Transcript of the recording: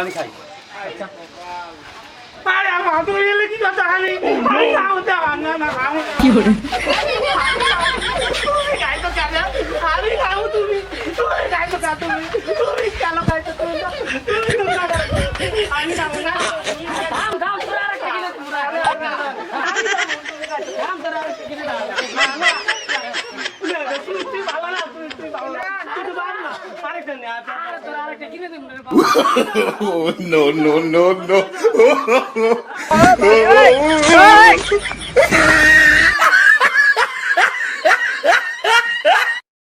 আমি খাই আরে আমার তো এলে কি কথা খালি আমি খাও দাও না না খাও কি করে তুমি খাই তো খাবে আমি খাও তুমি খাই তো খা তুমি কেন খাই তো তুমি আমি খাবো না দাম দাম পুরা রাখা গেলে পুরা দাম ধরা রাখা গেলে না তুই ভালো না তুই ভালো না তুই ভালো না আরেকটা নে তোরা আরেকটা কিনে দে no, no, no, no.